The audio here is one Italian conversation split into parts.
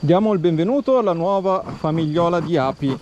Diamo il benvenuto alla nuova famigliola di api.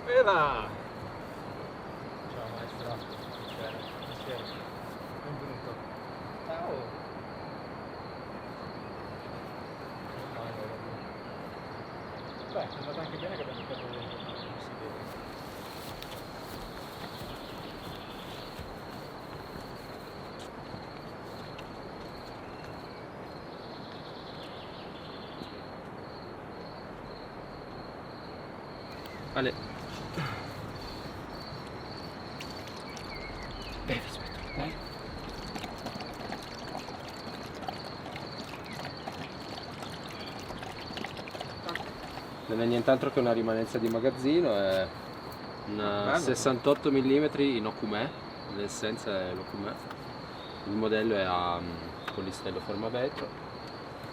Bella! Ciao maestro, piacere. Benvenuto. Ciao. Beh, è andata anche bene che abbiamo fatto vedere non si vede. Ale. Bevi, aspetta, dai. Non è nient'altro che una rimanenza di magazzino, è una Bello. 68 mm in Okumè, l'essenza è l'Okumè. Il modello è a polistello forma vetro,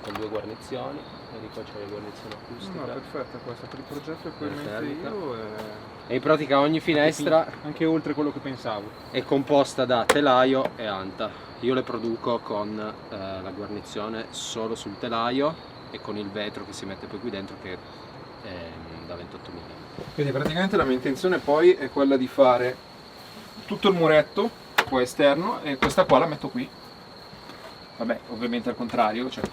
con 2 guarnizioni, e di qua c'è la guarnizione acustica. No, perfetta questa, per il progetto che ho in mente Termica. io E in pratica ogni finestra anche oltre quello che pensavo. è composta da telaio e anta. Io le produco con la guarnizione solo sul telaio e con il vetro che si mette poi qui dentro, che è da 28 mm. Quindi praticamente la mia intenzione poi è quella di fare tutto il muretto qua esterno e questa qua la metto qui. Vabbè, ovviamente al contrario, cioè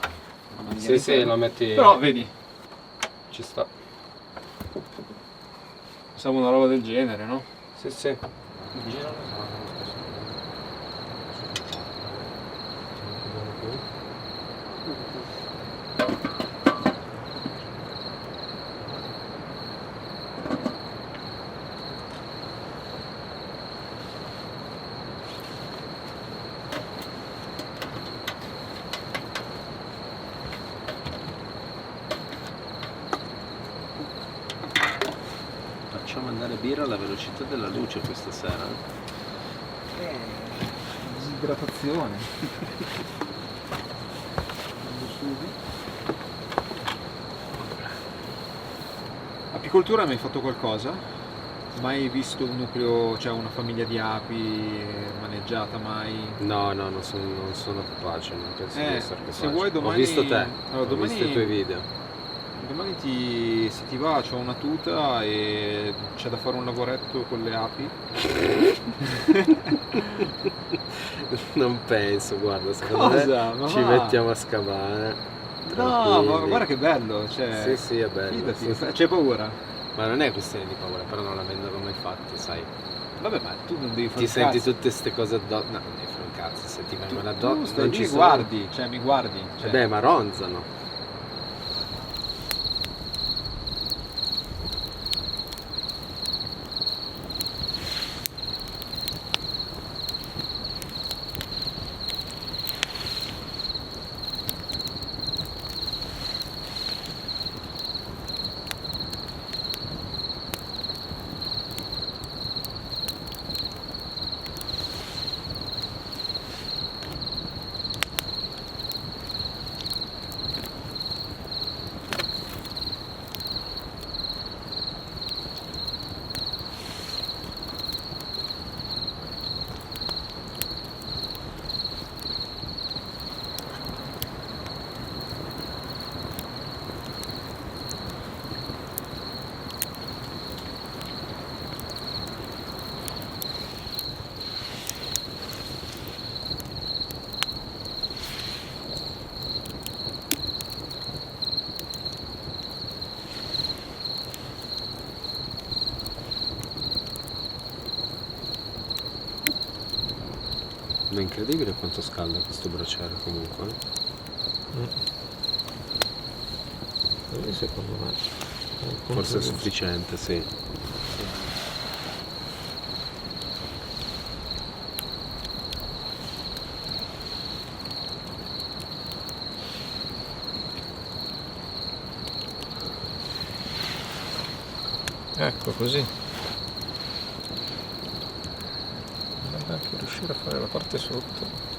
Sì, sì, lo metti. però vedi, Ci sta. pensavo una roba del genere, no? Sì, sì. Facciamo andare birra alla velocità della luce questa sera. Disidratazione. Apicoltura, hai mai fatto qualcosa? Mai visto un nucleo, cioè una famiglia di api maneggiata mai? No, non sono capace, non penso di essere capace. se vuoi domani... Ho visto te, Allora, ho domani... visto i tuoi video. Domani se ti va, c'ho una tuta e c'è da fare un lavoretto con le api. Non penso, guarda, secondo Cosa? me Ma ci va? mettiamo a scavare. No, ma tranquilli. guarda che bello, cioè... Sì, sì, è bello. Fidati, Sì. c'hai paura? Ma non è questione di paura, però non l'avendolo mai fatto, sai. Vabbè, ma tu non devi fare Ti un senti cazzo. tutte queste cose addosso. No, non devi fare un cazzo, se ti vengono Tu addosso. stai Non lì, ci sono. guardi, cioè mi guardi. Cioè. Beh, ma ronzano. Ma è incredibile quanto scalda questo braciere comunque. Secondo me Forse è sufficiente, sì. ecco così. Dovrebbe anche riuscire a fare la parte sotto.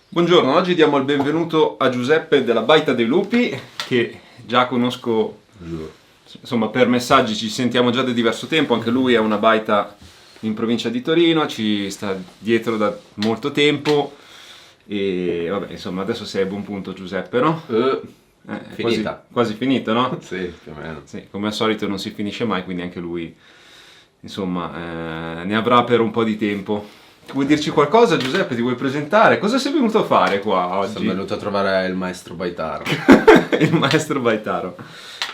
Buongiorno, oggi diamo il benvenuto a Giuseppe della Baita dei Lupi, che già conosco, insomma per messaggi ci sentiamo già da diverso tempo, anche lui è una baita in provincia di Torino, ci sta dietro da molto tempo e vabbè, insomma adesso sei a buon punto Giuseppe, no? Finita. Quasi finito, no? Sì, più o meno. Sì, come al solito non si finisce mai, quindi anche lui, insomma, ne avrà per un po' di tempo. Vuoi dirci qualcosa, Giuseppe? Ti vuoi presentare? Cosa sei venuto a fare qua oggi? Sono venuto a trovare il maestro baitaro. Il maestro baitaro.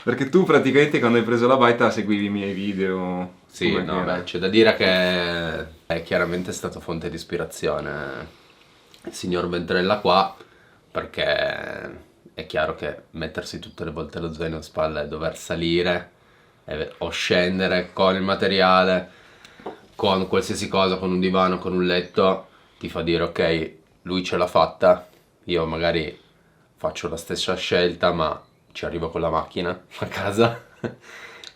Perché tu praticamente quando hai preso la baita seguivi i miei video. Sì, Com'è no, che era? beh, c'è da dire che è chiaramente stato fonte di ispirazione il signor Ventrella qua, perché è chiaro che mettersi tutte le volte lo zaino in spalla e dover salire o scendere con il materiale, con qualsiasi cosa, con un divano, con un letto, ti fa dire ok, lui ce l'ha fatta, io magari faccio la stessa scelta ma ci arrivo con la macchina a casa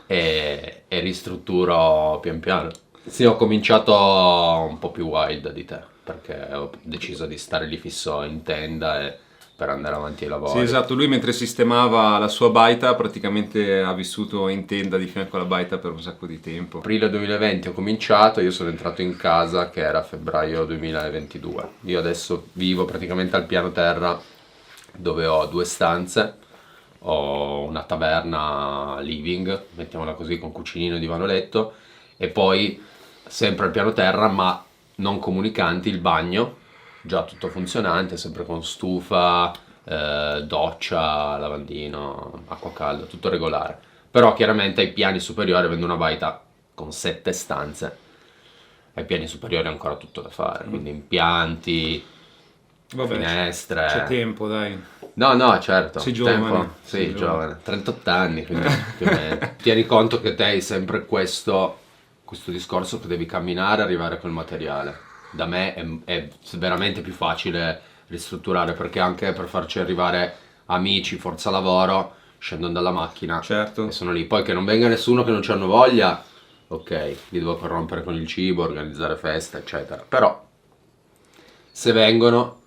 e ristrutturo pian piano. Sì, ho cominciato un po' più wild di te, perché ho deciso di stare lì fisso in tenda e per andare avanti ai lavori. Sì, esatto, lui mentre sistemava la sua baita praticamente ha vissuto in tenda di fianco alla baita per un sacco di tempo. Aprile 2020 ho cominciato, io sono entrato in casa che era febbraio 2022. Io adesso vivo praticamente al piano terra dove ho 2 stanze, ho una taverna living, mettiamola così, con cucinino, divano, letto, e poi sempre al piano terra ma non comunicanti il bagno, già tutto funzionante, sempre con stufa, doccia, lavandino, acqua calda, tutto regolare. Però chiaramente ai piani superiori, avendo una baita con 7 stanze, ai piani superiori è ancora tutto da fare, quindi impianti, Vabbè, finestre. c'è tempo, dai. No, certo. Sei giovane. Tempo. Sì, Sei giovane. 38 anni, quindi più o meno. Tieni conto che te hai sempre questo discorso che devi camminare e arrivare col materiale. Da me è veramente più facile ristrutturare, perché anche per farci arrivare amici, forza lavoro, scendono dalla macchina Certo. e sono lì. Poi che non venga nessuno che non c'hanno voglia, ok, li devo corrompere con il cibo, organizzare feste, eccetera. Però se vengono...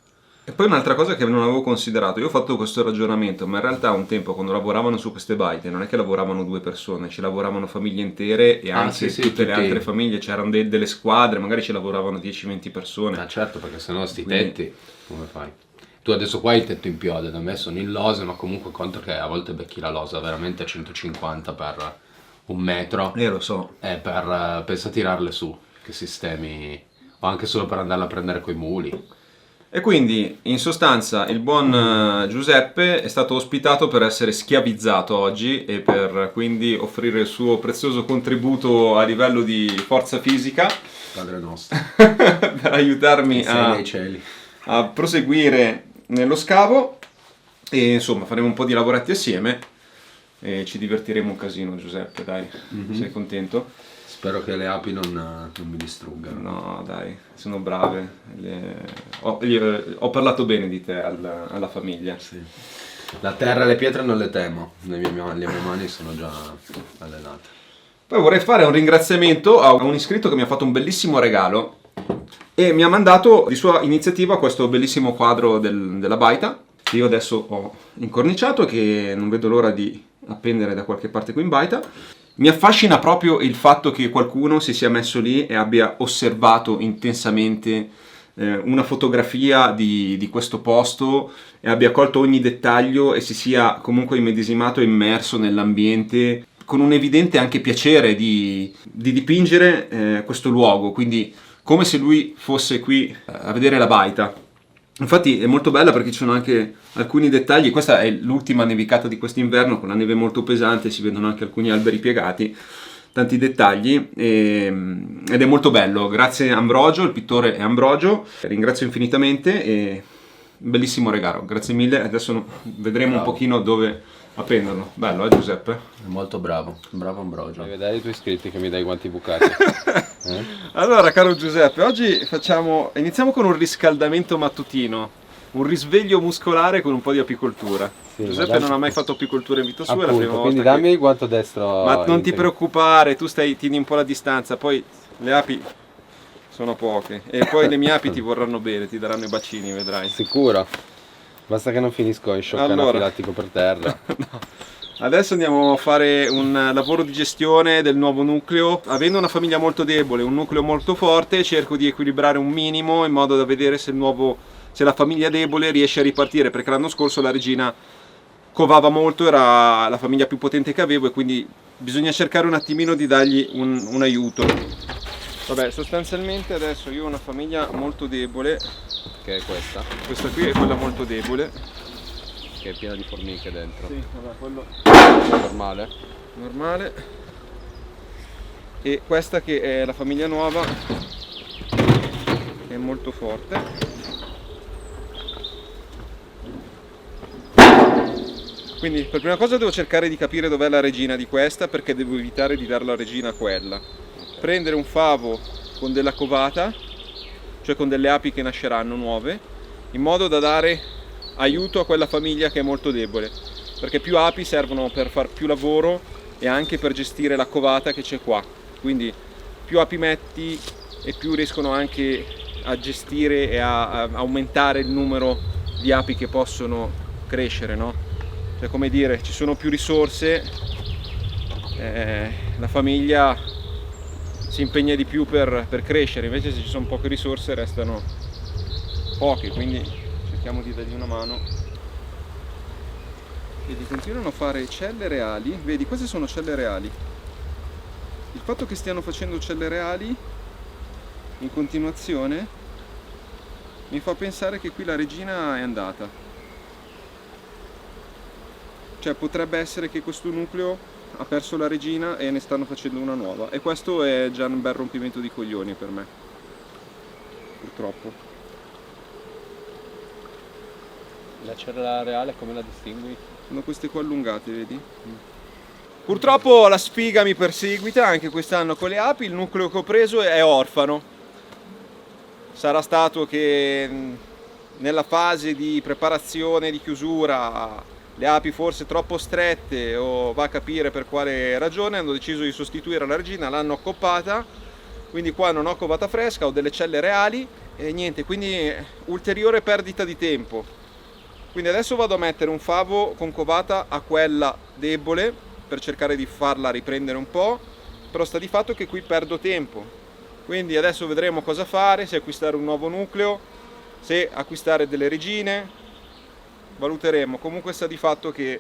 E poi un'altra cosa che non avevo considerato, io ho fatto questo ragionamento, ma in realtà un tempo quando lavoravano su queste baite non è che lavoravano 2 persone, ci lavoravano famiglie intere e anche sì, tutte le tutti. altre famiglie, c'erano delle squadre, magari ci lavoravano 10-20 persone. Ah certo, perché sennò sti Quindi- tetti, come fai? Tu adesso qua hai il tetto in piode, da me sono in losa, ma comunque conto che a volte becchi la losa veramente a 150 per 1 metro Lo so. e pensa a tirarle su, che sistemi, o anche solo per andarla a prendere coi muli. E quindi, in sostanza, il buon Giuseppe è stato ospitato per essere schiavizzato oggi e per quindi offrire il suo prezioso contributo a livello di forza fisica Padre nostro, per aiutarmi sei nei cieli. a proseguire nello scavo e insomma faremo un po' di lavoretti assieme e ci divertiremo un casino, Giuseppe, dai. Sei contento? Spero che le api non mi distruggano. No, dai, sono brave. Ho parlato bene di te alla famiglia. Sì. La terra e le pietre non le temo, le mie mani sono già allenate. Poi vorrei fare un ringraziamento a un iscritto che mi ha fatto un bellissimo regalo e mi ha mandato di sua iniziativa questo bellissimo quadro della baita che io adesso ho incorniciato e che non vedo l'ora di appendere da qualche parte qui in baita. Mi affascina proprio il fatto che qualcuno si sia messo lì e abbia osservato intensamente una fotografia di questo posto e abbia colto ogni dettaglio e si sia comunque immedesimato e immerso nell'ambiente. con un evidente anche piacere di dipingere questo luogo, quindi come se lui fosse qui a vedere la baita. Infatti è molto bella perché ci sono anche alcuni dettagli. Questa è l'ultima nevicata di quest'inverno, con la neve molto pesante, si vedono anche alcuni alberi piegati, tanti dettagli, ed è molto bello. Grazie Ambrogio, il pittore è Ambrogio, ringrazio infinitamente, e bellissimo regalo, grazie mille. Adesso vedremo un pochino dove appenderlo. Bello, Giuseppe? È molto bravo, bravo Ambrogio. Devi vedere i tuoi iscritti che mi dai i guanti bucati. Allora, caro Giuseppe, oggi iniziamo con un riscaldamento mattutino, un risveglio muscolare con un po' di apicoltura. Sì, Giuseppe non ha mai fatto apicoltura in vita sua, è la Appunto, prima quindi volta dammi il guanto destro. Ma non ti preoccupare, tu tieni un po' la distanza, poi le api sono poche e poi le mie api ti vorranno bene, ti daranno i bacini, vedrai. Sicuro? Basta che non finisco in shock anafilattico per terra. No. Adesso andiamo a fare un lavoro di gestione del nuovo nucleo. Avendo una famiglia molto debole, un nucleo molto forte, cerco di equilibrare un minimo in modo da vedere se la famiglia debole riesce a ripartire, perché l'anno scorso la regina covava molto, era la famiglia più potente che avevo, e quindi bisogna cercare un attimino di dargli un aiuto. Vabbè, sostanzialmente adesso io ho una famiglia molto debole, Che è questa? questa qui è quella molto debole. Che è piena di formiche dentro. Sì, vabbè, quello Normale? normale. E questa che è la famiglia nuova, è molto forte. Quindi per prima cosa devo cercare di capire dov'è la regina di questa, perché devo evitare di dare la regina a quella. Prendere un favo con della covata, cioè con delle api che nasceranno nuove, in modo da dare aiuto a quella famiglia che è molto debole, perché più api servono per far più lavoro e anche per gestire la covata che c'è qua. Quindi più api metti e più riescono anche a gestire e a aumentare il numero di api che possono crescere, no? Cioè, come dire, ci sono più risorse, la famiglia si impegna di più per crescere, invece se ci sono poche risorse restano poche, quindi cerchiamo di dargli una mano. Vedi, continuano a fare celle reali, vedi, queste sono celle reali. Il fatto che stiano facendo celle reali in continuazione mi fa pensare che qui la regina è andata. Cioè potrebbe essere che questo nucleo ha perso la regina e ne stanno facendo una nuova, e questo è già un bel rompimento di coglioni per me, purtroppo. La cella reale come la distingui? Sono queste qua allungate, vedi? Purtroppo la sfiga mi perseguita anche quest'anno con le api. Il nucleo che ho preso è orfano. Sarà stato che nella fase di preparazione, di chiusura, le api forse troppo strette, o va a capire per quale ragione, hanno deciso di sostituire la regina, l'hanno accoppata, quindi qua non ho covata fresca, ho delle celle reali e niente, quindi ulteriore perdita di tempo. Quindi adesso vado a mettere un favo con covata a quella debole per cercare di farla riprendere un po', però sta di fatto che qui perdo tempo. Quindi adesso vedremo cosa fare, se acquistare un nuovo nucleo, se acquistare delle regine, valuteremo. Comunque sta di fatto che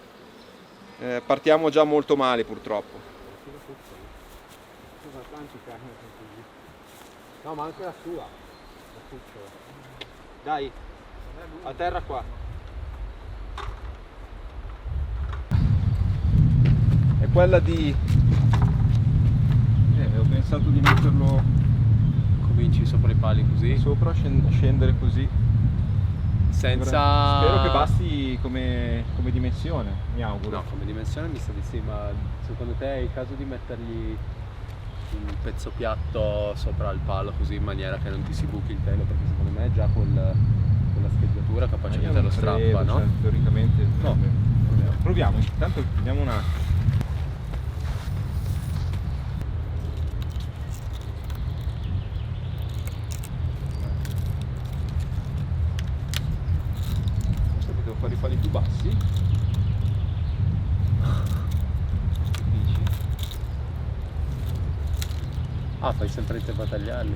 partiamo già molto male, purtroppo. No, ma anche la sua. Dai, a terra qua. È quella di... ho pensato di metterlo Cominci sopra i pali così? sopra, scendere così. Senza... Spero che basti come dimensione, mi auguro. No, come dimensione mi sa di sì, ma secondo te è il caso di mettergli un pezzo piatto sopra il palo così in maniera che non ti si buchi il pelo, perché secondo me è già quella scheggiatura capace che te lo strappa, no? Cioè, teoricamente No. Proviamo, intanto vediamo un attimo. Devo fare i pali più bassi. Dici? Ah, fai sempre te battagliarli,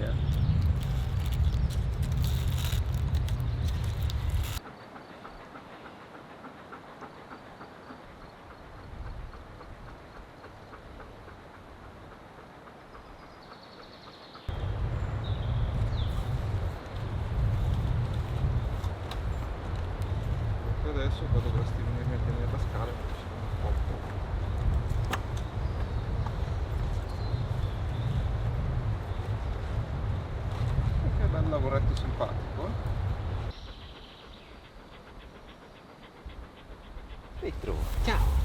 poi dovresti venirmi a tenere la scala perché sono un po'. Che bel lavoretto simpatico, Pietro, ciao!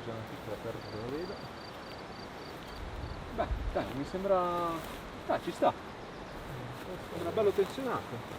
Già una piccola perdita lo vedo. Beh, dai, mi sembra... Dai, ci sta. Sembra bello tensionato.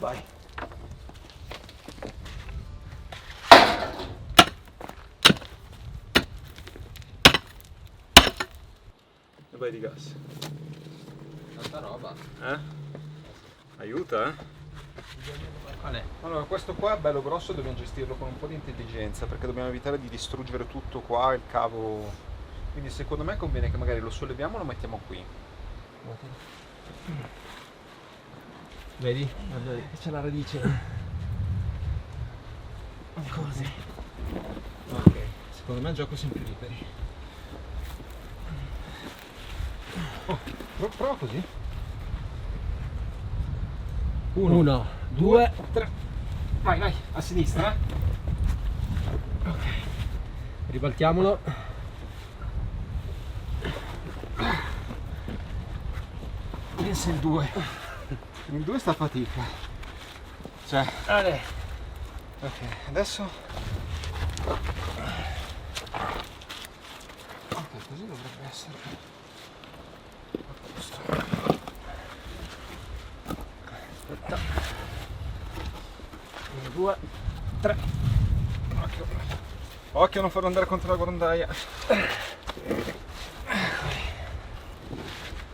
Vai. E vai di gas. Tanta roba. Aiuta, Qual è? Allora, questo qua è bello grosso, dobbiamo gestirlo con un po' di intelligenza perché dobbiamo evitare di distruggere tutto qua, il cavo. Quindi secondo me conviene che magari lo solleviamo e lo mettiamo qui. Vedi? C'è la radice. Così. Ok. Secondo me il gioco siamo più liberi. Oh, prova così. 1, 2, 3. Vai, vai, a sinistra. ok. Ribaltiamolo. Pensa il 2. Il 2 sta fatica. Cioè, Ale. ok, adesso. Ok, così dovrebbe essere. A posto. Aspetta. 1, 2, 3. Occhio. Occhio a non farlo andare contro la grondaia.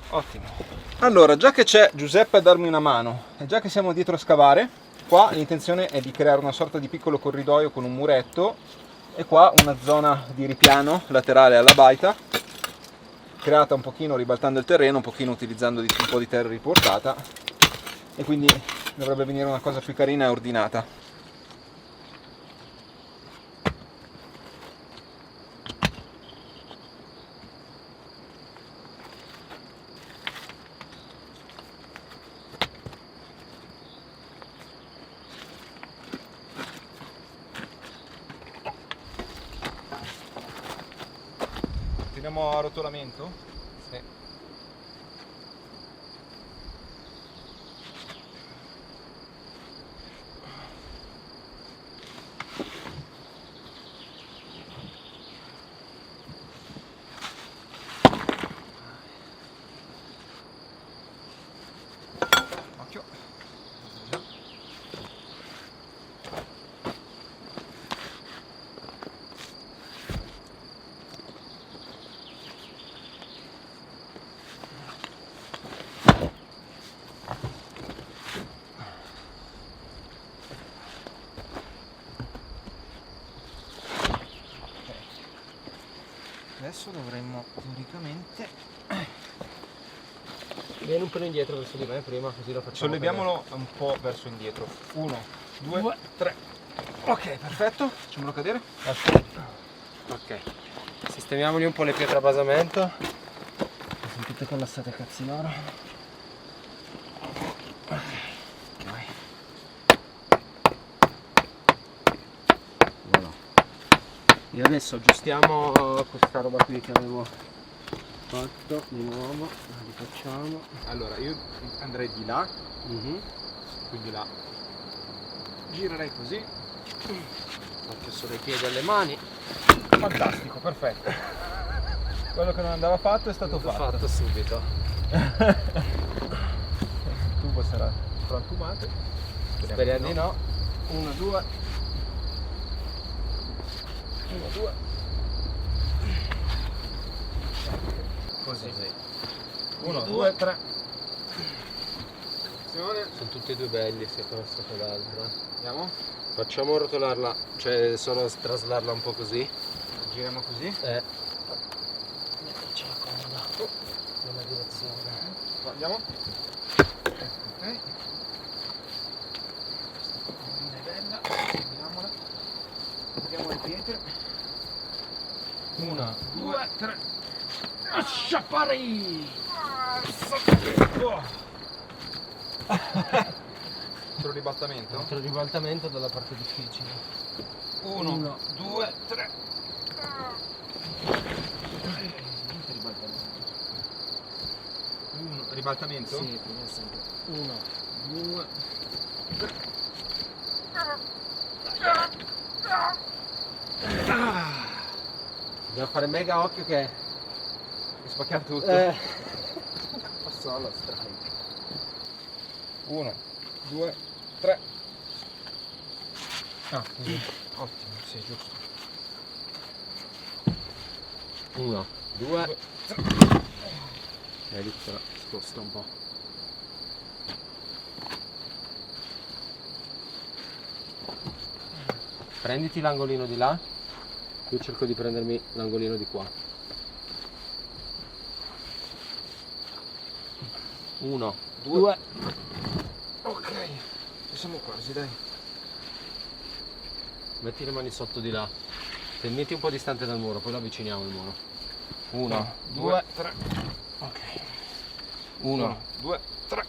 Ottimo. Allora, già che c'è Giuseppe a darmi una mano e già che siamo dietro a scavare, qua l'intenzione è di creare una sorta di piccolo corridoio con un muretto e qua una zona di ripiano laterale alla baita, creata un pochino ribaltando il terreno, un pochino utilizzando un po' di terra riportata, e quindi dovrebbe venire una cosa più carina e ordinata. Tiriamo a rotolamento? Sì. Occhio. Adesso dovremmo teoricamente Vieni un po' indietro verso di me prima, così lo facciamo. solleviamolo un po' verso indietro. 1, 2, 3. Ok, perfetto. Facciamolo cadere. Ok. Sistemiamoli un po' le pietre a basamento. Sono tutte collassate a cazzinoro. E adesso aggiustiamo questa roba qui che avevo fatto di nuovo, la rifacciamo. Allora, io andrei di là, quindi là. Girerei così. Occhio solo i piedi e le mani. Fantastico, perfetto. Quello che non andava fatto è stato fatto. Subito. Il tubo sarà frantumato. Speriamo di no. 1, 2. 1, 2. Così. 1, 2, 3. Sono tutti e due belli sia questo che l'altro. Andiamo. Facciamo rotolarla, cioè solo traslarla un po' così. Giriamo così. Mettercela comoda. Nella direzione. Andiamo. Ok. Questa è bella. Seguiamola. Vediamo le pietre. 1, 2, 3. Sciappari! Altro ribaltamento. Altro ribaltamento dalla parte difficile. 1, 2, 3. Ribaltamento? Sì, prima sempre. 1, 2, 3. Dobbiamo fare mega occhio che Spacchiamo tutto. passò alla strike. 1, 2, 3. Ah, così. Ottimo, sì, giusto. 1, 2, 3. Vedi che la sposta un po'. Prenditi l'angolino di là. Io cerco di prendermi l'angolino di qua. 1, 2. Ok, ci siamo quasi, dai. Metti le mani sotto di là. Tenditi un po' distante dal muro, poi lo avviciniamo il muro. 1, 2, 3. ok. 1, 2, 3.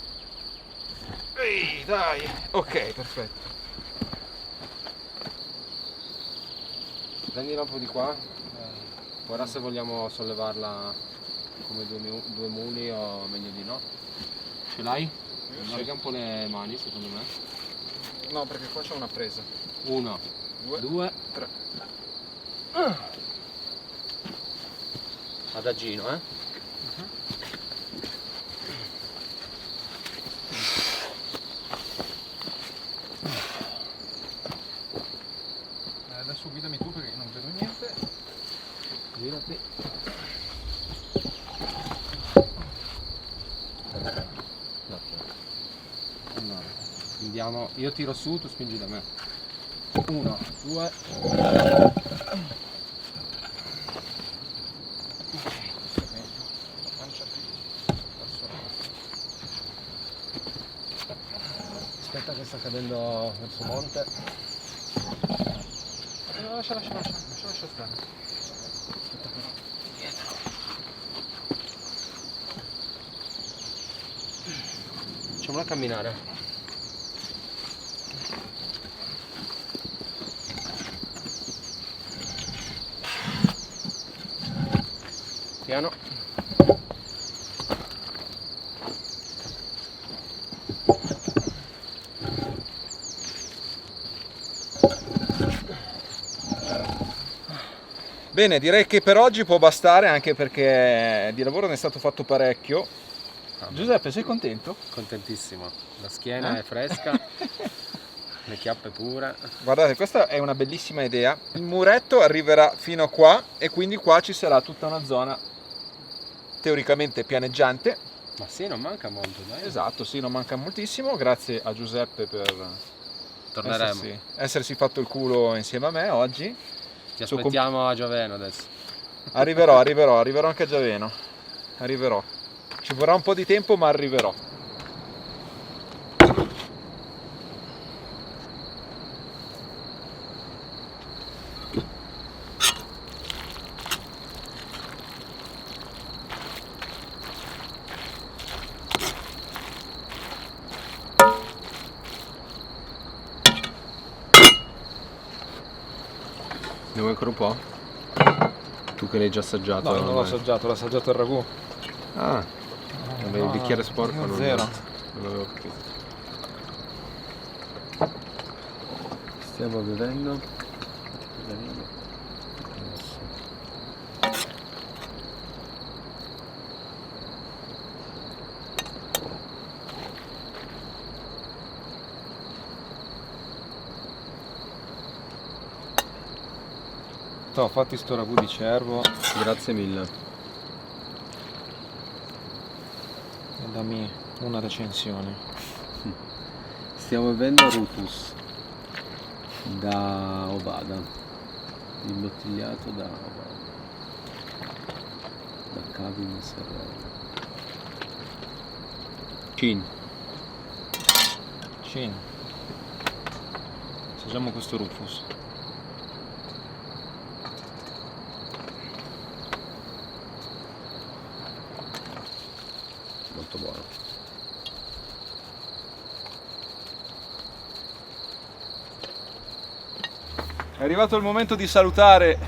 Ehi, dai. Ok, perfetto. Prendila un po' di qua. Guarda se vogliamo sollevarla come due muli o meglio di no. Ce l'hai? Allarga un po' le mani secondo me. No, perché qua c'è una presa. 1, 2, 3. Adagino, eh? Adesso guidami tu perché non vedo niente. Girati. Facciamo, io tiro su, tu spingi da me. 1, 2. Aspetta che sta cadendo verso monte. No, lascia stare. Aspetta che dietro. Facciamola camminare. Piano. Bene, direi che per oggi può bastare, anche perché di lavoro ne è stato fatto parecchio. Giuseppe, sei contento? Contentissimo. La schiena è fresca, le chiappe pure. Guardate, questa è una bellissima idea. Il muretto arriverà fino a qua e quindi qua ci sarà tutta una zona teoricamente pianeggiante. Ma sì, non manca molto, dai. Esatto, sì, non manca moltissimo. Grazie a Giuseppe per Torneremo. essersi fatto il culo insieme a me oggi. Ti aspettiamo a Giaveno adesso. Arriverò anche a Giaveno. Arriverò. Ci vorrà un po' di tempo, ma arriverò. Ne vuoi ancora un po'? Tu che l'hai già assaggiato? No, non l'ho assaggiato, l'ho assaggiato il ragù. Ah, avevi il bicchiere sporco? Non Zero. Non avevo capito. Stiamo bevendo. Ho fatti sto ragù di cervo. Grazie mille. E dammi una recensione. Stiamo bevendo Rufus da Ovada, imbottigliato da Ovada, da Cabin Serrano. Cin. Assaggiamo questo Rufus. Molto buono. È arrivato il momento di salutare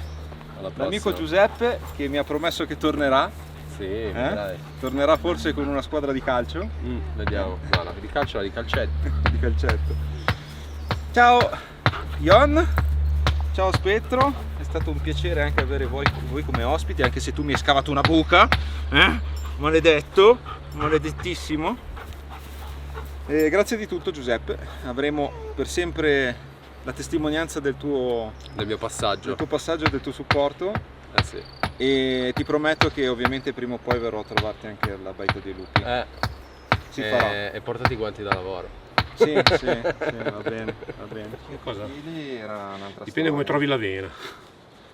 Alla l'amico prossima. Giuseppe, che mi ha promesso che tornerà. Sì, dai. Tornerà forse con una squadra di calcio. Vediamo. No, di calcio, no, di calcetto. Di calcetto. Ciao Ion, ciao Spettro, è stato un piacere anche avere voi come ospiti, anche se tu mi hai scavato una buca, maledetto, maledettissimo. E grazie di tutto Giuseppe, avremo per sempre la testimonianza del tuo passaggio. passaggio e del tuo supporto, Sì. e ti prometto che ovviamente prima o poi verrò a trovarti anche alla Baita dei Lupi. Si farà. E portati i guanti da lavoro. Sì, va bene. Che cosa? Lì era un'altra Dipende come storia. trovi la vena.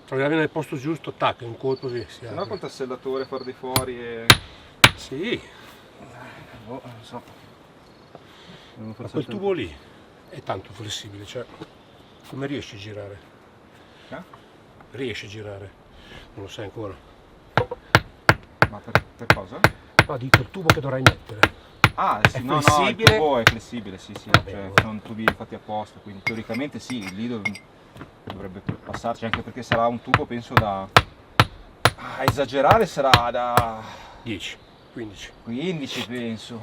Trovi la vena nel posto giusto, tac, un colpo che si Se no apre. col tassellatore far di fuori e... Sì, non so. ma quel tubo lì è tanto flessibile, cioè come riesci a girare? Riesci a girare? Non lo sai ancora. Ma per cosa? Ma dico il tubo che dovrai mettere. Ah, sì, È no, il flessibile? tubo è flessibile, sì, Vabbè, cioè allora. sono tubi fatti apposta, quindi teoricamente sì, lì dovrebbe passarci, anche perché sarà un tubo, penso, da... a esagerare sarà da 10, 15. 15, penso.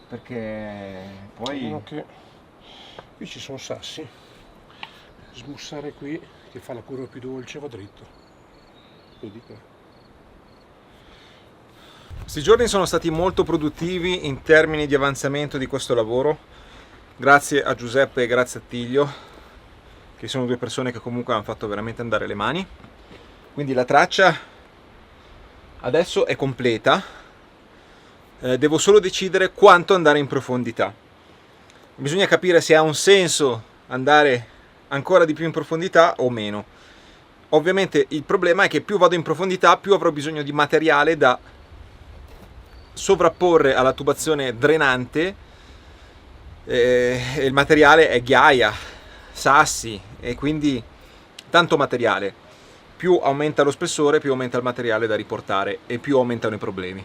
Perché poi... Uno che... Qui ci sono sassi. Smussare qui, che fa la curva più dolce, va dritto. Lo dico. Questi giorni sono stati molto produttivi in termini di avanzamento di questo lavoro, grazie a Giuseppe e grazie a Tiglio, che sono due persone che comunque hanno fatto veramente andare le mani. Quindi la traccia adesso è completa, devo solo decidere quanto andare in profondità. bisogna capire se ha un senso andare ancora di più in profondità o meno. Ovviamente il problema è che più vado in profondità, più avrò bisogno di materiale da sovrapporre alla tubazione drenante, e il materiale è ghiaia, sassi, e quindi tanto materiale. Più aumenta lo spessore, più aumenta il materiale da riportare e più aumentano i problemi.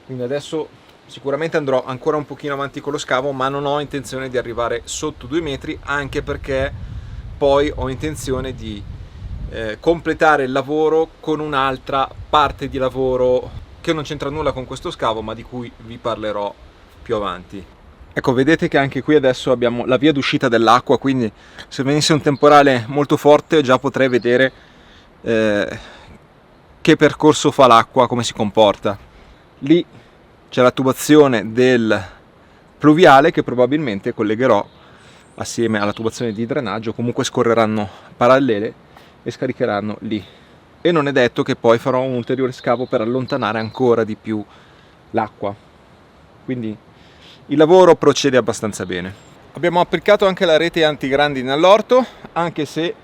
Quindi adesso sicuramente andrò ancora un pochino avanti con lo scavo, ma non ho intenzione di arrivare sotto 2 metri, anche perché poi ho intenzione di completare il lavoro con un'altra parte di lavoro che non c'entra nulla con questo scavo, ma di cui vi parlerò più avanti. Ecco, vedete che anche qui adesso abbiamo la via d'uscita dell'acqua, quindi se venisse un temporale molto forte già potrei vedere che percorso fa l'acqua, come si comporta. Lì c'è la tubazione del pluviale che probabilmente collegherò assieme alla tubazione di drenaggio, comunque scorreranno parallele e scaricheranno lì. E non è detto che poi farò un ulteriore scavo per allontanare ancora di più l'acqua. Quindi il lavoro procede abbastanza bene. Abbiamo applicato anche la rete antigrandi nell'orto, anche se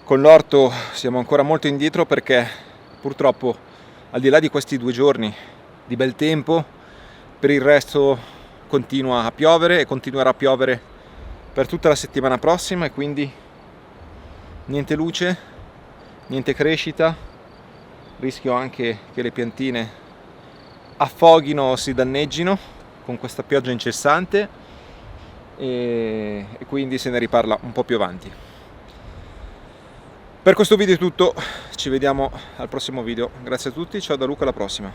con l'orto siamo ancora molto indietro, perché purtroppo al di là di questi 2 giorni di bel tempo, per il resto continua a piovere e continuerà a piovere per tutta la settimana prossima, e quindi niente luce, niente crescita, rischio anche che le piantine affoghino o si danneggino con questa pioggia incessante, e quindi se ne riparla un po' più avanti. Per questo video è tutto, ci vediamo al prossimo video. Grazie a tutti, ciao da Luca, alla prossima.